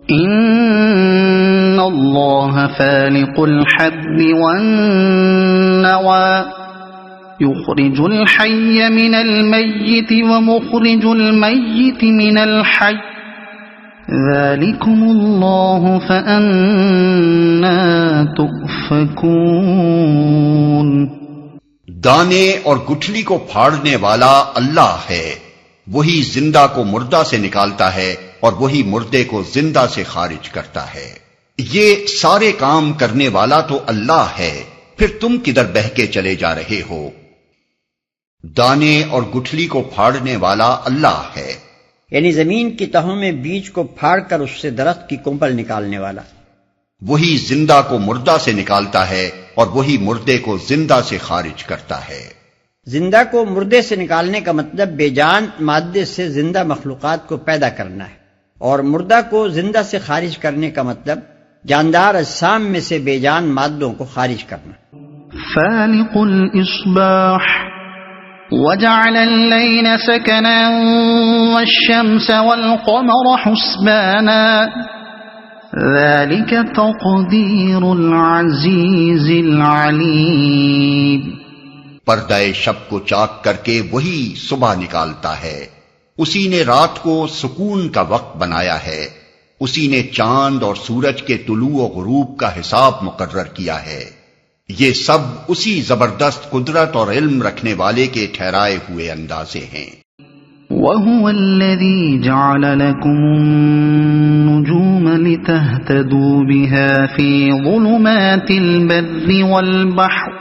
ان اللہ فالق الحب والنوى يخرج الحي من الميت ومخرج الميت من الحي ذلكم اللہ فأنا تؤفكون۔ دانے اور گٹھلی کو پھاڑنے والا اللہ ہے، وہی زندہ کو مردہ سے نکالتا ہے اور وہی مردے کو زندہ سے خارج کرتا ہے۔ یہ سارے کام کرنے والا تو اللہ ہے، پھر تم کدھر بہہ کے چلے جا رہے ہو؟ دانے اور گٹھلی کو پھاڑنے والا اللہ ہے، یعنی زمین کی تہوں میں بیج کو پھاڑ کر اس سے درخت کی کمپل نکالنے والا۔ وہی زندہ کو مردہ سے نکالتا ہے اور وہی مردے کو زندہ سے خارج کرتا ہے۔ زندہ کو مردے سے نکالنے کا مطلب بے جان مادے سے زندہ مخلوقات کو پیدا کرنا ہے، اور مردہ کو زندہ سے خارج کرنے کا مطلب جاندار اجسام میں سے بے جان مادوں کو خارج کرنا۔ فالق الاصباح وجعل الليل سكنا والشمس والقمر حسبانا ذلك تقدير العزيز العليم۔ پردہ شب کو چاک کر کے وہی صبح نکالتا ہے، اسی نے رات کو سکون کا وقت بنایا ہے، اسی نے چاند اور سورج کے طلوع و غروب کا حساب مقرر کیا ہے۔ یہ سب اسی زبردست قدرت اور علم رکھنے والے کے ٹھہرائے ہوئے اندازے ہیں۔ وَهُوَ الَّذِي جَعَلَ لَكُمُ النُّجُومَ لِتَهْتَدُوا بِهَا فِي ظُلُمَاتِ الْبَرِّ وَالْبَحْرِ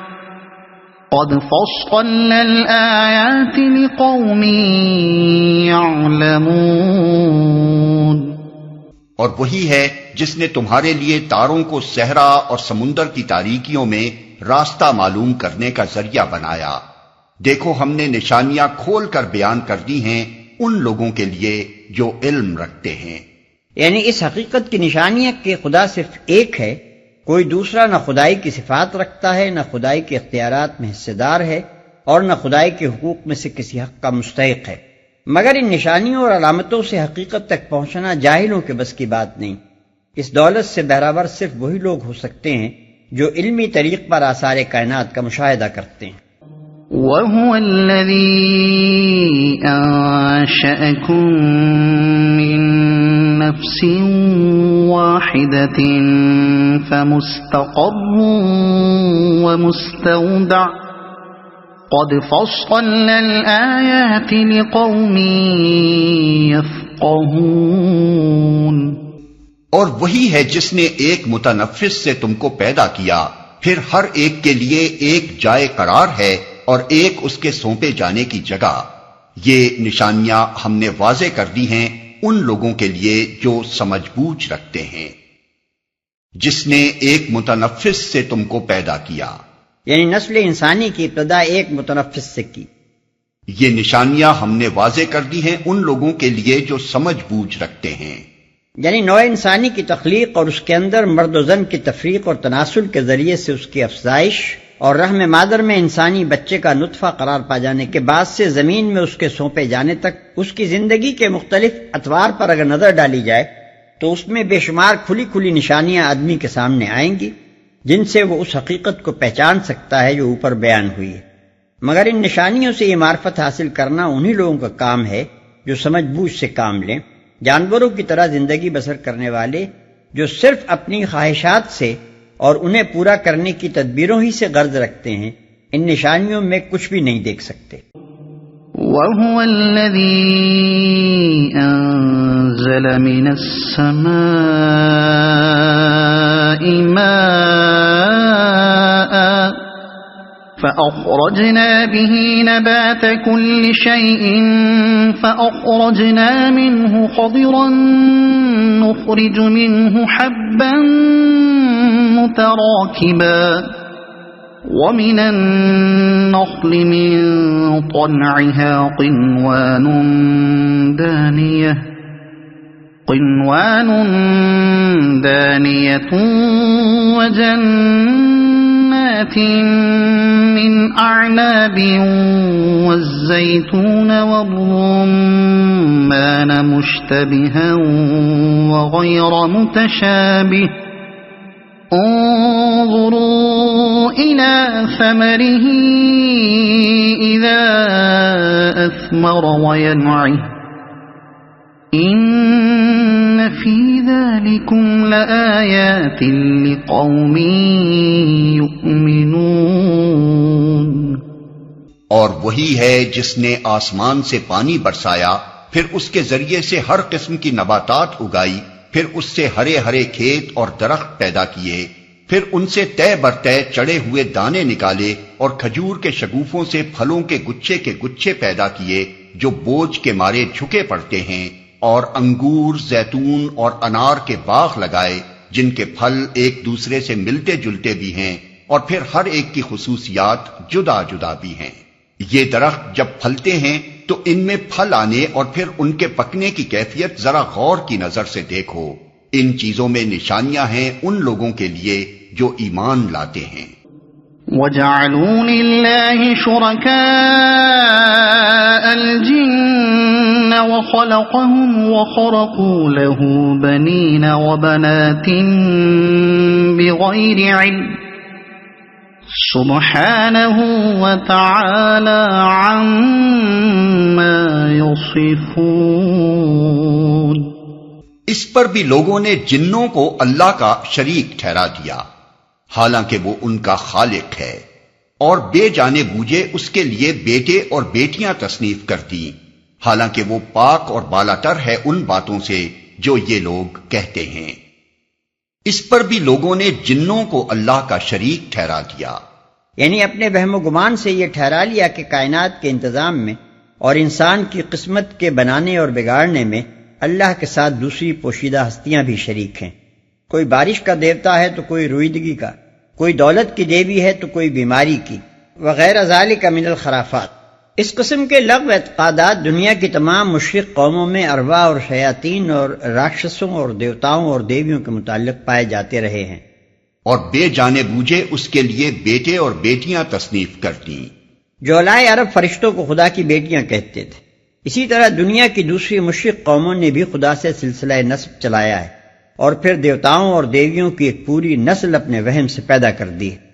قَدْ فَصَّلْنَا الْآيَاتِ لِقَوْمٍ يَعْلَمُونَ۔ اور وہی ہے جس نے تمہارے لیے تاروں کو صحرا اور سمندر کی تاریکیوں میں راستہ معلوم کرنے کا ذریعہ بنایا۔ دیکھو ہم نے نشانیاں کھول کر بیان کر دی ہیں ان لوگوں کے لیے جو علم رکھتے ہیں۔ یعنی اس حقیقت کی نشانی ہے کہ خدا صرف ایک ہے، کوئی دوسرا نہ خدائی کی صفات رکھتا ہے، نہ خدائی کے اختیارات میں حصے دار ہے، اور نہ خدائی کے حقوق میں سے کسی حق کا مستحق ہے۔ مگر ان نشانیوں اور علامتوں سے حقیقت تک پہنچنا جاہلوں کے بس کی بات نہیں۔ اس دولت سے بہرابر صرف وہی لوگ ہو سکتے ہیں جو علمی طریق پر آثار کائنات کا مشاہدہ کرتے ہیں۔ وَهُوَ الَّذِي أَنشَأَكُم مِّن نَّفْسٍ وَاحِدَةٍ فَمُسْتَقَرٌّ وَمُسْتَوْدَعٌ قَدْ فَصَّلْنَا الْآيَاتِ لِقَوْمٍ يَفْقَهُونَ۔ اور وہی ہے جس نے ایک متنفس سے تم کو پیدا کیا، پھر ہر ایک کے لیے ایک جائے قرار ہے اور ایک اس کے سونپے جانے کی جگہ۔ یہ نشانیاں ہم نے واضح کر دی ہیں ان لوگوں کے لیے جو سمجھ بوجھ رکھتے ہیں۔ جس نے ایک متنفس سے تم کو پیدا کیا، یعنی نسل انسانی کی ابتدا ایک متنفس سے کی۔ یہ نشانیاں ہم نے واضح کر دی ہیں ان لوگوں کے لیے جو سمجھ بوجھ رکھتے ہیں۔ یعنی نوع انسانی کی تخلیق اور اس کے اندر مرد و زن کی تفریق اور تناسل کے ذریعے سے اس کی افزائش، اور رحم مادر میں انسانی بچے کا نطفہ قرار پا جانے کے بعد سے زمین میں اس کے سونپے جانے تک اس کی زندگی کے مختلف اطوار پر اگر نظر ڈالی جائے تو اس میں بے شمار کھلی کھلی نشانیاں آدمی کے سامنے آئیں گی جن سے وہ اس حقیقت کو پہچان سکتا ہے جو اوپر بیان ہوئی ہے۔ مگر ان نشانیوں سے یہ معرفت حاصل کرنا انہی لوگوں کا کام ہے جو سمجھ بوجھ سے کام لیں۔ جانوروں کی طرح زندگی بسر کرنے والے جو صرف اپنی خواہشات سے اور انہیں پورا کرنے کی تدبیروں ہی سے غرض رکھتے ہیں، ان نشانیوں میں کچھ بھی نہیں دیکھ سکتے۔ وَهُوَ الَّذِي أَنزَلَ مِنَ السَّمَاءِ مَاءً فَأَخْرَجْنَا بِهِ نَبَاتَ كُلِّ شَيْءٍ فَأَخْرَجْنَا مِنْهُ خَضِرًا نُخْرِجُ مِنْهُ حَبًّا مُتَرَاكِبًا وَمِنَ النَّخْلِ مِنْ طَلْعِهَا قِنْوَانٌ دَانِيَةٌ وَجَنَّاتٍ جنات من أعناب والزيتون والرمان مشتبها وغير متشابه انظروا إلى ثمره إذا أثمر وينعه إن في ذلكم لآيات لقوم يؤمنون۔ اور وہی ہے جس نے آسمان سے پانی برسایا، پھر اس کے ذریعے سے ہر قسم کی نباتات اگائی، پھر اس سے ہرے ہرے کھیت اور درخت پیدا کیے، پھر ان سے طے برطے چڑے ہوئے دانے نکالے اور کھجور کے شگوفوں سے پھلوں کے گچھے پیدا کیے جو بوجھ کے مارے جھکے پڑتے ہیں، اور انگور، زیتون اور انار کے باغ لگائے جن کے پھل ایک دوسرے سے ملتے جلتے بھی ہیں اور پھر ہر ایک کی خصوصیات جدا جدا بھی ہیں۔ یہ درخت جب پھلتے ہیں تو ان میں پھل آنے اور پھر ان کے پکنے کی کیفیت ذرا غور کی نظر سے دیکھو، ان چیزوں میں نشانیاں ہیں ان لوگوں کے لیے جو ایمان لاتے ہیں۔ وَجَعَلُوا لِلَّهِ شُرَكَاءَ الْجِنَّ وَخَلَقَهُمْ وَخَرَقُوا لَهُ بَنِينَ وَبَنَاتٍ بِغَيْرِ عِلْمٍ سُبْحَانَهُ وَتَعَالَى عَمَّا يَصِفُونَ۔ اس پر بھی لوگوں نے جنوں کو اللہ کا شریک ٹھہرا دیا، حالانکہ وہ ان کا خالق ہے، اور بے جانے بوجھے اس کے لیے بیٹے اور بیٹیاں تصنیف کر دی، حالانکہ وہ پاک اور بالاتر ہے ان باتوں سے جو یہ لوگ کہتے ہیں۔ اس پر بھی لوگوں نے جنوں کو اللہ کا شریک ٹھہرا دیا، یعنی اپنے وہم و گمان سے یہ ٹھہرا لیا کہ کائنات کے انتظام میں اور انسان کی قسمت کے بنانے اور بگاڑنے میں اللہ کے ساتھ دوسری پوشیدہ ہستیاں بھی شریک ہیں۔ کوئی بارش کا دیوتا ہے تو کوئی رویدگی کا، کوئی دولت کی دیوی ہے تو کوئی بیماری کی، وغیرہ ذالک من الخرافات۔ اس قسم کے لغو اعتقادات دنیا کی تمام مشرک قوموں میں ارواح اور شیاطین اور راکشسوں اور دیوتاؤں اور دیویوں کے متعلق پائے جاتے رہے ہیں، اور بے جانے بوجھے اس کے لیے بیٹے اور بیٹیاں تصنیف کر دیں۔ جولائے عرب فرشتوں کو خدا کی بیٹیاں کہتے تھے۔ اسی طرح دنیا کی دوسری مشرک قوموں نے بھی خدا سے سلسلہ نسب چلایا ہے اور پھر دیوتاؤں اور دیویوں کی ایک پوری نسل اپنے وہم سے پیدا کر دی ہے۔